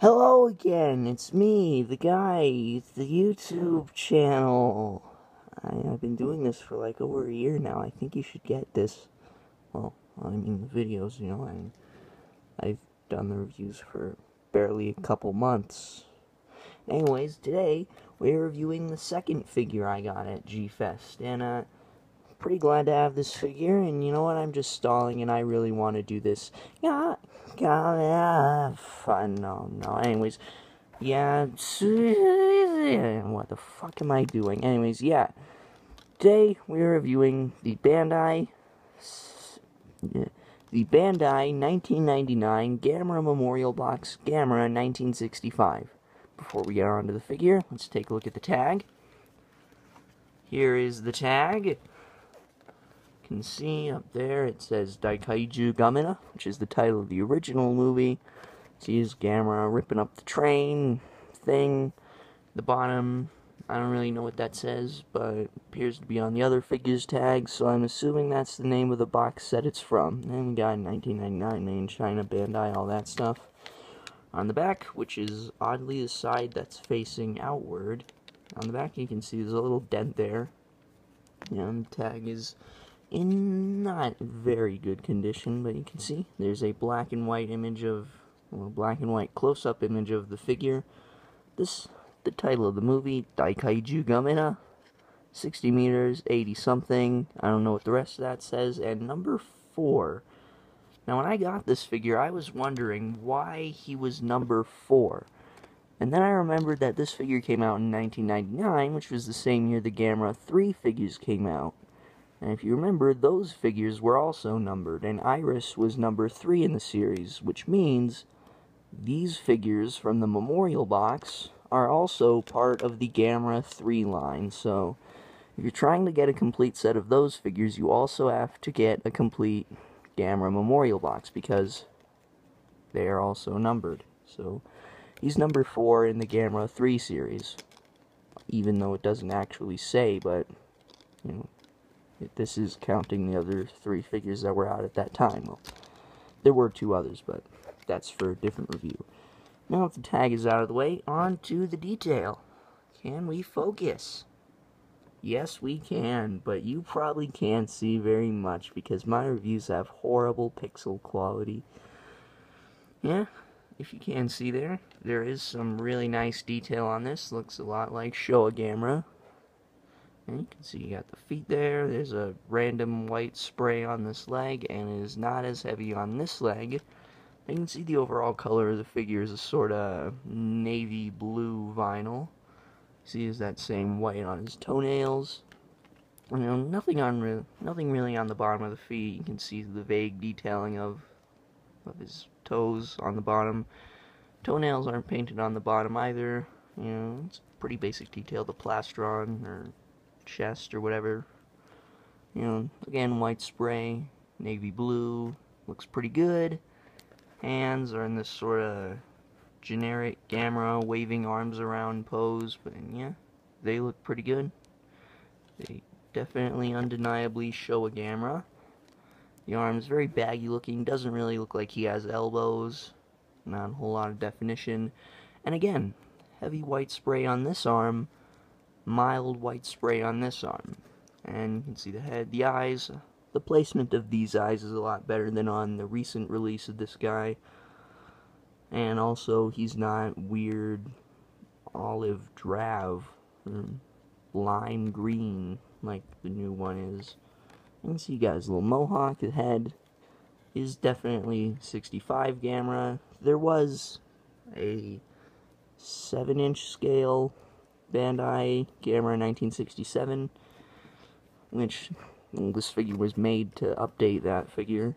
Hello again, it's me, the guy, the YouTube channel. I've been doing this for like over a year now. I think you should get this. Well, I mean the videos, I've done the reviews for barely a couple months. Anyways, today we're reviewing the second figure I got at G-Fest, and pretty glad to have this figure, and you know what, I'm just stalling and I really want to do this. Yeah, fun, no, anyways. Yeah, what the fuck am I doing? Anyways, yeah. Today we're reviewing the Bandai 1999 Gamera Memorial Box Gamera 1965. Before we get on to the figure, let's take a look at the tag. Here is the tag. You can see up there it says Daikaiju Gamera, which is the title of the original movie. Sees Gamera ripping up the train thing. The bottom, I don't really know what that says, but it appears to be on the other figures tag, so I'm assuming that's the name of the box set it's from. And we got 1999, made in China, Bandai, all that stuff. On the back, which is oddly the side that's facing outward, on the back you can see there's a little dent there. And the tag is in not very good condition, but you can see there's a black and white image of, well, black and white close-up image of the figure. The title of the movie, Daikaiju Gamera, 60 meters, 80 something, I don't know what the rest of that says, and number 4. Now when I got this figure, I was wondering why he was number 4. And then I remembered that this figure came out in 1999, which was the same year the Gamera 3 figures came out. And if you remember, those figures were also numbered, and Iris was number 3 in the series, which means these figures from the Memorial Box are also part of the Gamera 3 line, so if you're trying to get a complete set of those figures, you also have to get a complete Gamera Memorial Box, because they are also numbered. So he's number 4 in the Gamera 3 series, even though it doesn't actually say, but, you know, this is counting the other 3 figures that were out at that time. Well, there were 2 others, but that's for a different review. Now that the tag is out of the way, on to the detail. Can we focus? Yes, we can, but you probably can't see very much because my reviews have horrible pixel quality. Yeah, if you can see there is some really nice detail on this. Looks a lot like Showa Gamera. And you can see you got the feet there. There's a random white spray on this leg, and it is not as heavy on this leg. You can see the overall color of the figure is a sort of navy blue vinyl. See, is that same white on his toenails. You know, nothing really on the bottom of the feet. You can see the vague detailing of his toes on the bottom. Toenails aren't painted on the bottom either. You know, it's pretty basic detail. The plastron or chest or whatever. You know, again, white spray, navy blue, looks pretty good. Hands are in this sort of generic Gamera waving arms around pose, but yeah, they look pretty good. They definitely undeniably show a Gamera. The arm's very baggy looking, doesn't really look like he has elbows, not a whole lot of definition. And again, heavy white spray on this arm, mild white spray on this arm. And you can see the head, the eyes. The placement of these eyes is a lot better than on the recent release of this guy. And also, he's not weird olive drab or lime green like the new one is. You can see you got his little mohawk. The head is definitely 65 Gamera. There was a 7-inch scale Bandai Gamera 1967, which this figure was made to update that figure.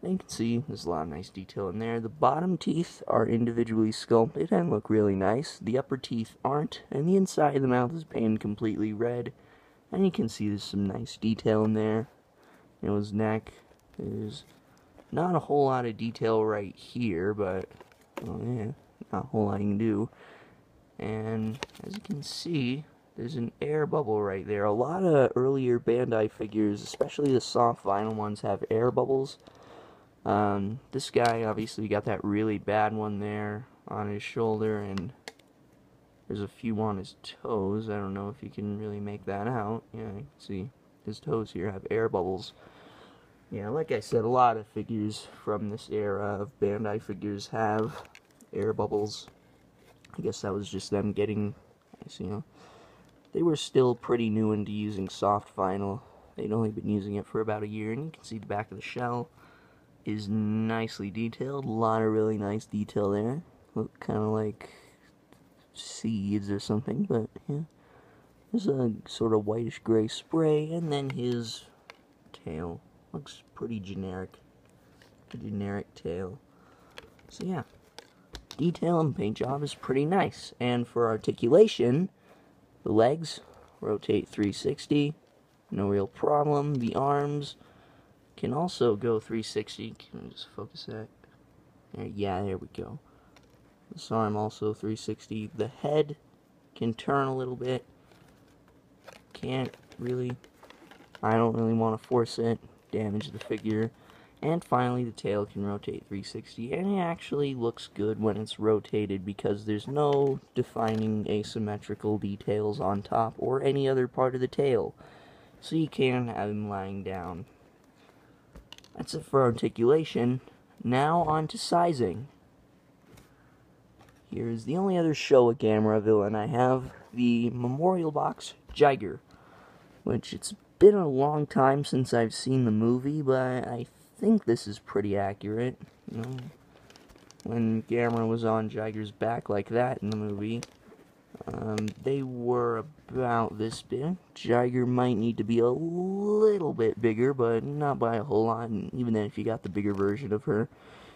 And you can see there's a lot of nice detail in there. The bottom teeth are individually sculpted and look really nice. The upper teeth aren't, and the inside of the mouth is painted completely red. And you can see there's some nice detail in there. You know, his neck, there's not a whole lot of detail right here, but, well, yeah, not a whole lot you can do. And as you can see, there's an air bubble right there. A lot of earlier Bandai figures, especially the soft vinyl ones, have air bubbles. This guy, obviously, got that really bad one there on his shoulder, and there's a few on his toes. I don't know if you can really make that out. Yeah, you can see his toes here have air bubbles. Yeah, like I said, a lot of figures from this era of Bandai figures have air bubbles. I guess that was just them getting, you know, they were still pretty new into using soft vinyl. They'd only been using it for about a year, and you can see the back of the shell is nicely detailed. A lot of really nice detail there. Look kind of like seeds or something, but yeah. There's a sort of whitish gray spray, and then his tail looks pretty generic. A generic tail. So yeah, detail and paint job is pretty nice. And for articulation, the legs rotate 360, no real problem. The arms can also go 360. Can we just focus that? Yeah, there we go. This arm also 360. The head can turn a little bit. Can't really, I don't really want to force it, damage the figure. And finally, the tail can rotate 360, and it actually looks good when it's rotated because there's no defining asymmetrical details on top or any other part of the tail. So you can have him lying down. That's it for articulation. Now on to sizing. Here's the only other Showa Gamera villain I have, the Memorial Box Jiger, which it's been a long time since I've seen the movie, but I think this is pretty accurate. You know, when Gamera was on Jiger's back like that in the movie, they were about this big. Jiger might need to be a little bit bigger, but not by a whole lot, and even then if you got the bigger version of her,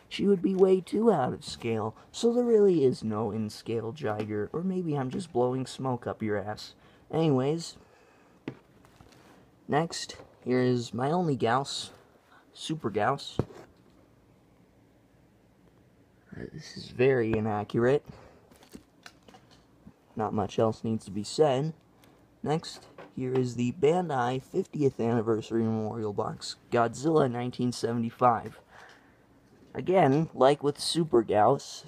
she would be way too out of scale. So there really is no in-scale Jiger, or maybe I'm just blowing smoke up your ass. Anyways, next, here is my only Gauss, Super Gauss. This is very inaccurate. Not much else needs to be said. Next, here is the Bandai 50th Anniversary Memorial Box, Godzilla 1975. Again, like with Super Gauss,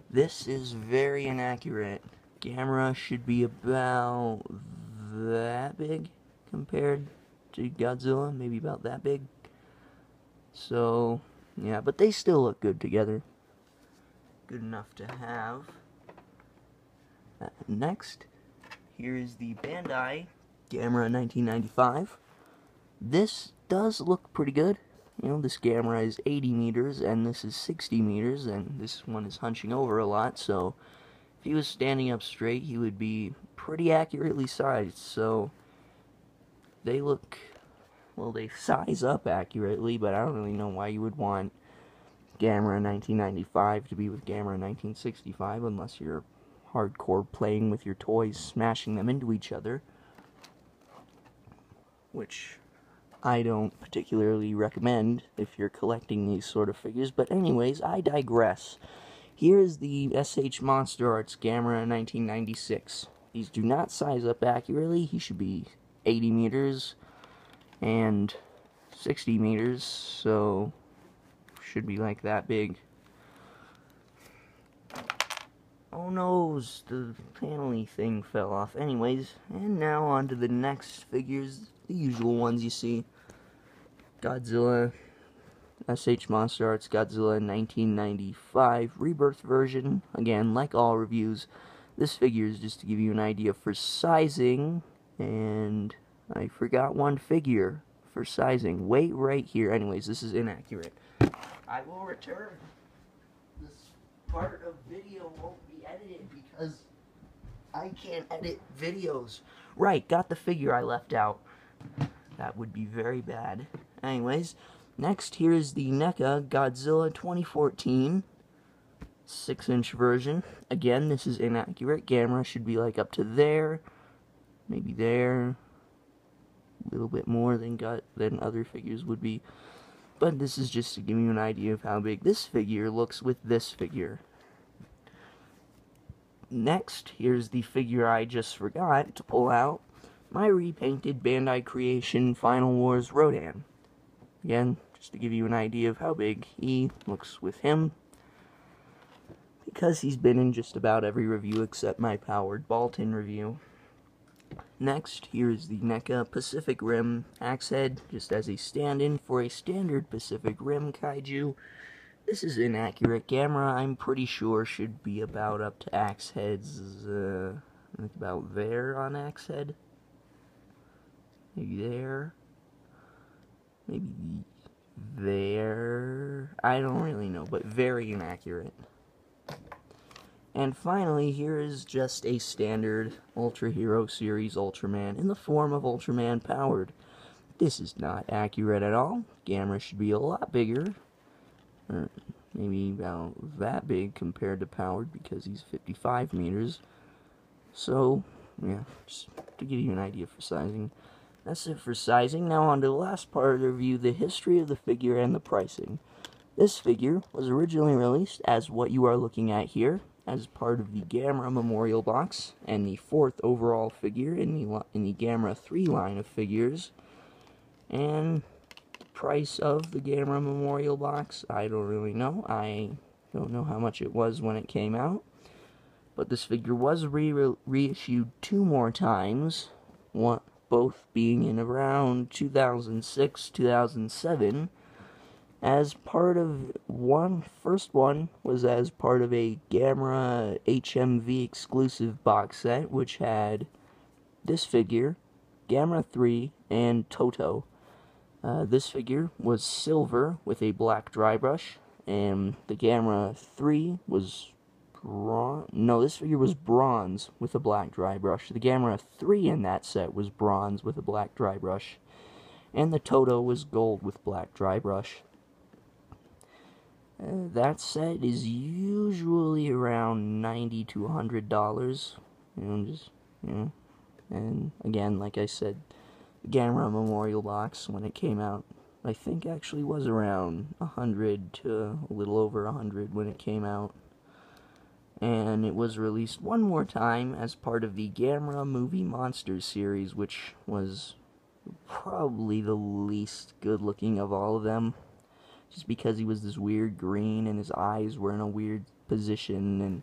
this is very inaccurate. Gamera should be about that big compared to Godzilla, maybe about that big. So, yeah, but they still look good together. Good enough to have. Next, here is the Bandai Gamera 1995. This does look pretty good. You know, this Gamera is 80 meters, and this is 60 meters, and this one is hunching over a lot, so if he was standing up straight, he would be pretty accurately sized. So, they look, well, they size up accurately, but I don't really know why you would want Gamera 1995 to be with Gamera 1965, unless you're hardcore playing with your toys, smashing them into each other, which I don't particularly recommend if you're collecting these sort of figures. But anyways, I digress. Here's the SH Monster Arts Gamera 1996. These do not size up accurately. He should be 80 meters and 60 meters, so should be like that big. Oh no, the panel-y thing fell off. Anyways, and now on to the next figures, the usual ones you see. Godzilla, SH Monster Arts Godzilla 1995 Rebirth version. Again, like all reviews, this figure is just to give you an idea for sizing, and I forgot one figure for sizing. Wait right here. Anyways, this is inaccurate. I will return. This part of video won't be edited because I can't edit videos. Right, got the figure I left out. That would be very bad. Anyways, next here is the NECA Godzilla 2014 6-inch version. Again, this is inaccurate. Gamera should be like up to there, maybe there, a little bit more than other figures would be. But this is just to give you an idea of how big this figure looks with this figure. Next, here's the figure I just forgot to pull out. My repainted Bandai Creation Final Wars Rodan. Again, just to give you an idea of how big he looks with him. because he's been in just about every review except my Powered Balton review. Next, here is the NECA Pacific Rim axe head, just as a stand-in for a standard Pacific Rim kaiju. This is an accurate Gamera. I'm pretty sure should be about up to axe heads, like about there on axe head. Maybe there. Maybe there. I don't really know, but very inaccurate. And finally, here is just a standard Ultra Hero Series Ultraman in the form of Ultraman Powered. This is not accurate at all. Gamera should be a lot bigger. Or maybe about that big compared to Powered because he's 55 meters. So, yeah, just to give you an idea for sizing. That's it for sizing. Now on to the last part of the review, the history of the figure and the pricing. This figure was originally released as what you are looking at here, as part of the Gamera Memorial Box, and the 4th overall figure in the Gamera 3 line of figures. And the price of the Gamera Memorial Box, I don't really know. I don't know how much it was when it came out. But this figure was reissued 2 more times, both being in around 2006, 2007, as part of first one was as part of a Gamera HMV exclusive box set, which had this figure, Gamera 3, and Toto. This figure was silver with a black dry brush, and the Gamera 3 was this figure was bronze with a black dry brush. The Gamera 3 in that set was bronze with a black dry brush, and the Toto was gold with black dry brush. That set is usually around $90 to $100, and again, like I said, the Gamera Memorial Box, when it came out, I think actually was around 100 to a little over 100 when it came out. And it was released one more time as part of the Gamera Movie Monsters series, which was probably the least good looking of all of them. Just because he was this weird green and his eyes were in a weird position, and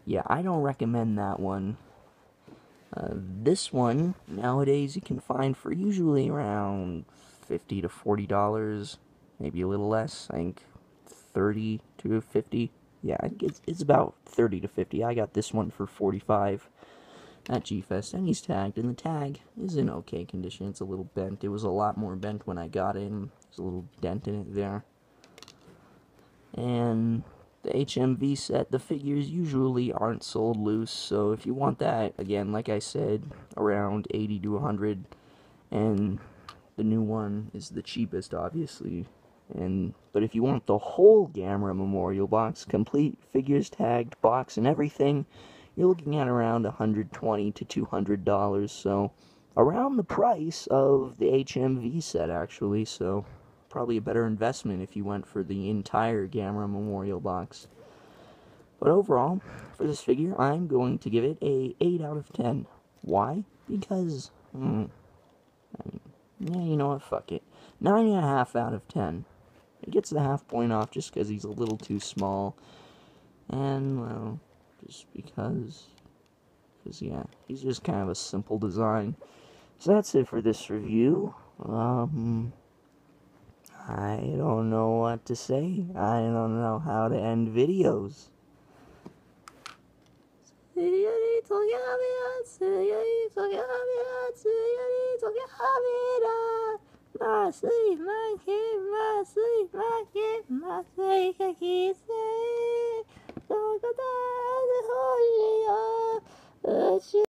yeah, I don't recommend that one. This one, nowadays, you can find for usually around $50 to $40, maybe a little less, I think 30 to 50. Yeah, I think it's about 30 to 50. I got this one for 45 at G-Fest, and he's tagged, and the tag is in okay condition. It's a little bent. It was a lot more bent when I got it, and there's a little dent in it there. And the HMV set, the figures usually aren't sold loose, so if you want that, again, like I said, around 80 to 100, and the new one is the cheapest, obviously. But if you want the whole Gamera Memorial Box, complete figures, tagged box, and everything, you're looking at around $120 to $200, so around the price of the HMV set, actually, so probably a better investment if you went for the entire Gamera Memorial Box. But overall, for this figure, I'm going to give it a 8 out of 10. Why? Because, yeah, you know what, fuck it. 9.5 out of 10. It gets the half point off just because he's a little too small. And, well, just because, yeah, he's just kind of a simple design. So that's it for this review. I don't know what to say. I don't know how to end videos.